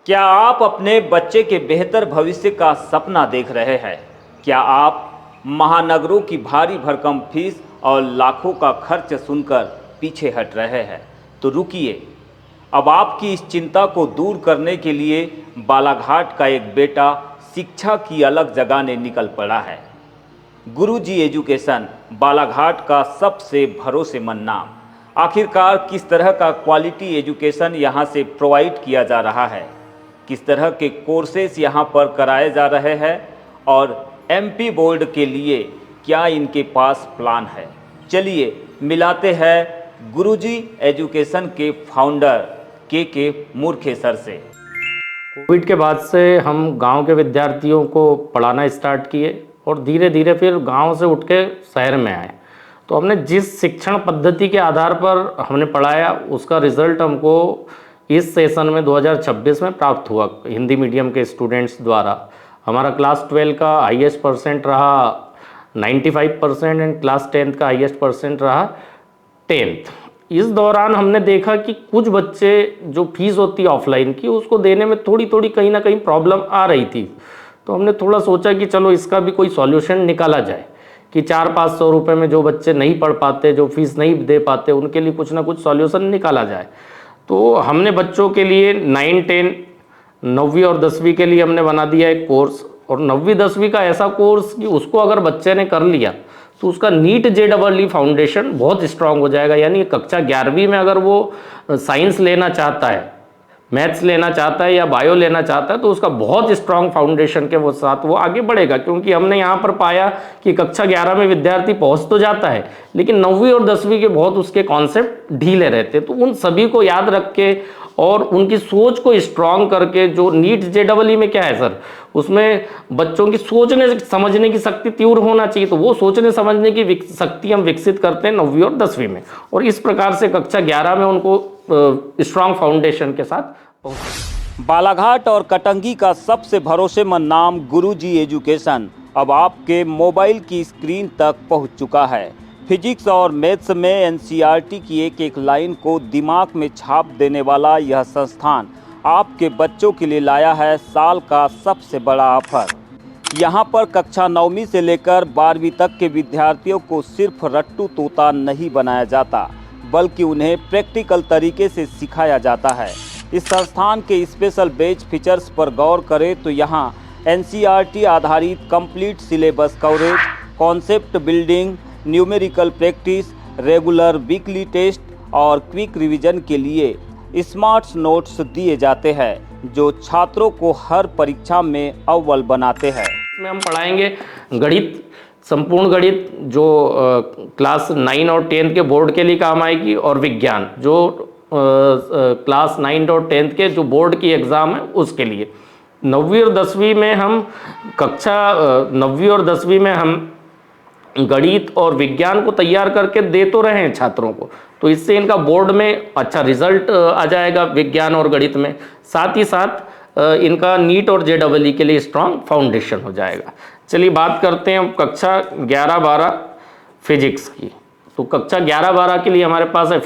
क्या आप अपने बच्चे के बेहतर भविष्य का सपना देख रहे हैं? क्या आप महानगरों की भारी भरकम फीस और लाखों का खर्च सुनकर पीछे हट रहे हैं? तो रुकिए, अब आपकी इस चिंता को दूर करने के लिए बालाघाट का एक बेटा शिक्षा की अलग जगाने निकल पड़ा है। गुरुजी एजुकेशन बालाघाट का सबसे भरोसेमंद नाम। आखिरकार किस तरह का क्वालिटी एजुकेशन यहाँ से प्रोवाइड किया जा रहा है, किस तरह के कोर्सेस यहाँ पर कराए जा रहे हैं और एमपी बोर्ड के लिए क्या इनके पास प्लान है। चलिए मिलाते हैं गुरुजी एजुकेशन के फाउंडर के मूर्खे सर से। कोविड के बाद से हम गांव के विद्यार्थियों को पढ़ाना स्टार्ट किए और धीरे धीरे फिर गांव से उठ के शहर में आए। तो हमने जिस शिक्षण पद्धति के आधार पर हमने पढ़ाया उसका रिज़ल्ट हमको इस सेशन में 2026 में प्राप्त हुआ हिंदी मीडियम के स्टूडेंट्स द्वारा। हमारा क्लास 12 का हाईएस्ट परसेंट रहा 95% एंड क्लास 10th का हाईएस्ट परसेंट रहा 10th। इस दौरान हमने देखा कि कुछ बच्चे जो फीस होती है ऑफलाइन की उसको देने में थोड़ी थोड़ी कहीं ना कहीं प्रॉब्लम आ रही थी। तो हमने थोड़ा सोचा कि चलो इसका भी कोई सॉल्यूशन निकाला जाए कि 400-500 रुपये में जो बच्चे नहीं पढ़ पाते, जो फीस नहीं दे पाते, उनके लिए कुछ ना कुछ सॉल्यूशन निकाला जाए। तो हमने बच्चों के लिए 9, 10, 9वीं और 10वीं के लिए हमने बना दिया एक कोर्स। और 9वीं 10वीं का ऐसा कोर्स कि उसको अगर बच्चे ने कर लिया तो उसका नीट JEE फाउंडेशन बहुत स्ट्रांग हो जाएगा। यानी कक्षा 11वीं में अगर वो साइंस लेना चाहता है, मैथ्स लेना चाहता है या बायो लेना चाहता है तो उसका बहुत स्ट्रांग फाउंडेशन के वो साथ वो आगे बढ़ेगा। क्योंकि हमने यहाँ पर पाया कि कक्षा 11 में विद्यार्थी पहुँच तो जाता है लेकिन 9वीं और 10वीं के बहुत उसके कॉन्सेप्ट ढीले रहते। तो उन सभी को याद रख के और उनकी सोच को स्ट्रांग करके, जो नीट JEE में क्या है सर, उसमें बच्चों की सोचने समझने की शक्ति तीव्र होना चाहिए। तो वो सोचने समझने की शक्ति हम विकसित करते हैं 9वीं और 10वीं में, और इस प्रकार से कक्षा 11 में उनको स्ट्रांग फाउंडेशन के साथ। बालाघाट और कटंगी का सबसे भरोसेमंद नाम गुरुजी एजुकेशन अब आपके मोबाइल की स्क्रीन तक पहुंच चुका है। फिजिक्स और मैथ्स में NCERT की एक एक लाइन को दिमाग में छाप देने वाला यह संस्थान आपके बच्चों के लिए लाया है साल का सबसे बड़ा ऑफर। यहाँ पर कक्षा 9वीं से लेकर 12वीं तक के विद्यार्थियों को सिर्फ रट्टू तोता नहीं बनाया जाता, बल्कि उन्हें प्रैक्टिकल तरीके से सिखाया जाता है। इस संस्थान के स्पेशल बेच फीचर्स पर गौर करें तो यहाँ NCERT आधारित complete syllabus coverage, concept building, numerical practice, regular weekly test और क्विक रिवीजन के लिए स्मार्ट नोट्स दिए जाते हैं जो छात्रों को हर परीक्षा में अव्वल बनाते हैं। इसमें हम पढ़ाएंगे गणित, संपूर्ण गणित जो क्लास 9 और 10 के बोर्ड के लिए काम आएगी, और विज्ञान जो क्लास 9 और 10 के जो बोर्ड की एग्ज़ाम है उसके लिए। 9वीं और 10वीं में हम 9वीं और 10वीं में हम गणित और विज्ञान को तैयार करके दे तो रहे हैं छात्रों को, तो इससे इनका बोर्ड में अच्छा रिजल्ट आ जाएगा विज्ञान और गणित में। साथ ही साथ इनका नीट और JEE के लिए स्ट्रांग फाउंडेशन हो जाएगा। चलिए बात करते हैं कक्षा 11-12 फिजिक्स की। तो कक्षा 11-12 के लिए हमारे पास है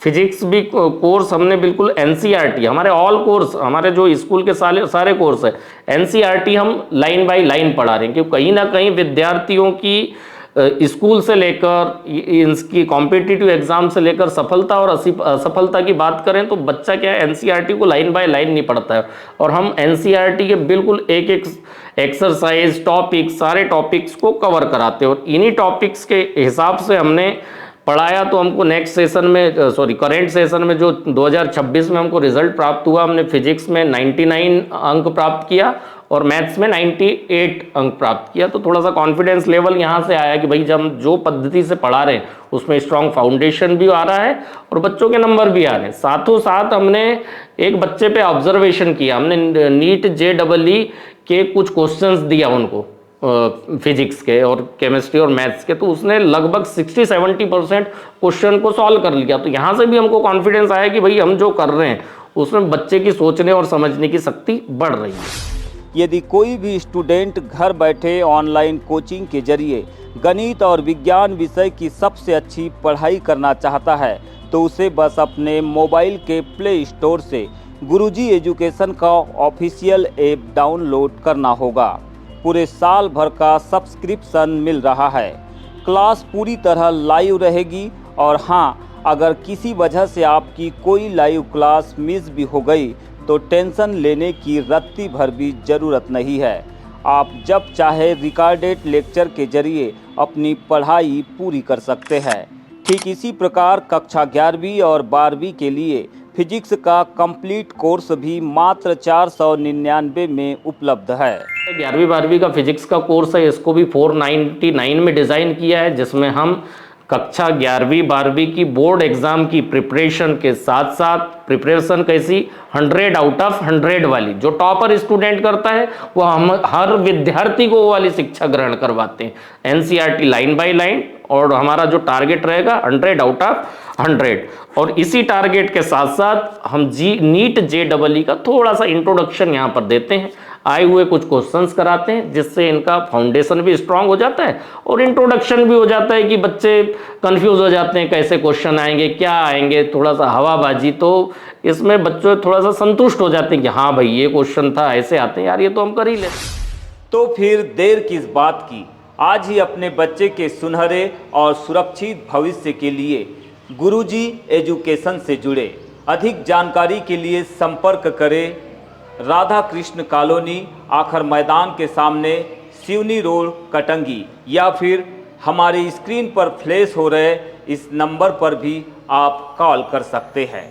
फिजिक्स भी कोर्स हमने बिल्कुल NCERT, हमारे ऑल कोर्स, हमारे जो स्कूल के सारे कोर्स है NCERT हम लाइन बाय लाइन पढ़ा रहे हैं। क्योंकि कहीं ना कहीं विद्यार्थियों की स्कूल से लेकर इसकी कॉम्पिटिटिव एग्जाम से लेकर सफलता और असफलता की बात करें तो बच्चा क्या है NCERT को लाइन बाय लाइन नहीं पढ़ता है, और हम NCERT के बिल्कुल एक एक एक्सरसाइज टॉपिक सारे टॉपिक्स को कवर कराते हैं। और इन्हीं टॉपिक्स के हिसाब से हमने पढ़ाया। तो हमको नेक्स्ट सेशन में करेंट सेशन में जो 2026 में हमको रिजल्ट प्राप्त हुआ, हमने फिजिक्स में 99 अंक प्राप्त किया और मैथ्स में 98 अंक प्राप्त किया। तो थोड़ा सा कॉन्फिडेंस लेवल यहाँ से आया कि भाई जब हम जो पद्धति से पढ़ा रहे हैं उसमें स्ट्रांग फाउंडेशन भी आ रहा है और बच्चों के नंबर भी आ रहे हैं। साथों साथ हमने एक बच्चे पे ऑब्जर्वेशन किया, हमने नीट JEE के कुछ क्वेश्चंस दिया उनको फिजिक्स के और केमिस्ट्री और मैथ्स के, तो उसने लगभग 60-70% क्वेश्चन को सॉल्व कर लिया। तो यहाँ से भी हमको कॉन्फिडेंस आया कि भाई हम जो कर रहे हैं उसमें बच्चे की सोचने और समझने की शक्ति बढ़ रही है। यदि कोई भी स्टूडेंट घर बैठे ऑनलाइन कोचिंग के जरिए गणित और विज्ञान विषय की सबसे अच्छी पढ़ाई करना चाहता है तो उसे बस अपने मोबाइल के प्ले स्टोर से गुरुजी एजुकेशन का ऑफिशियल ऐप डाउनलोड करना होगा। पूरे साल भर का सब्सक्रिप्शन मिल रहा है। क्लास पूरी तरह लाइव रहेगी और हाँ, अगर किसी वजह से आपकी कोई लाइव क्लास मिस भी हो गई तो टेंशन लेने की रत्ती भर भी ज़रूरत नहीं है। आप जब चाहे रिकॉर्डेड लेक्चर के जरिए अपनी पढ़ाई पूरी कर सकते हैं। ठीक इसी प्रकार कक्षा 11वीं और 12वीं के लिए फिजिक्स का कंप्लीट कोर्स भी मात्र 499 में उपलब्ध है। 11वीं 12वीं का फिजिक्स का कोर्स है, इसको भी 499 में डिज़ाइन किया है, जिसमें हम कक्षा 11वीं 12वीं की बोर्ड एग्जाम की प्रिपरेशन के साथ साथ प्रिपरेशन कैसी 100 आउट ऑफ 100 वाली जो टॉपर स्टूडेंट करता है वो हम हर विद्यार्थी को वो वाली शिक्षा ग्रहण करवाते हैं, एनसीईआरटी लाइन बाय लाइन। और हमारा जो टारगेट रहेगा 100 आउट ऑफ 100। और इसी टारगेट के साथ साथ हम नीट JEE का थोड़ा सा इंट्रोडक्शन यहाँ पर देते हैं, आए हुए कुछ क्वेश्चंस कराते हैं, जिससे इनका फाउंडेशन भी स्ट्रांग हो जाता है और इंट्रोडक्शन भी हो जाता है कि बच्चे कंफ्यूज हो जाते हैं कैसे क्वेश्चन आएंगे, क्या आएंगे, थोड़ा सा हवाबाजी। तो इसमें बच्चे थोड़ा सा संतुष्ट हो जाते हैं कि हाँ भाई ये क्वेश्चन था, ऐसे आते हैं यार, ये तो हम कर ही लेते। तो फिर देर किस बात की, आज ही अपने बच्चे के सुनहरे और सुरक्षित भविष्य के लिए गुरुजी एजुकेशन से जुड़े। अधिक जानकारी के लिए संपर्क करें राधा कृष्ण कॉलोनी, आखर मैदान के सामने, सिवनी रोड, कटंगी, या फिर हमारी स्क्रीन पर फ्लैश हो रहे इस नंबर पर भी आप कॉल कर सकते हैं।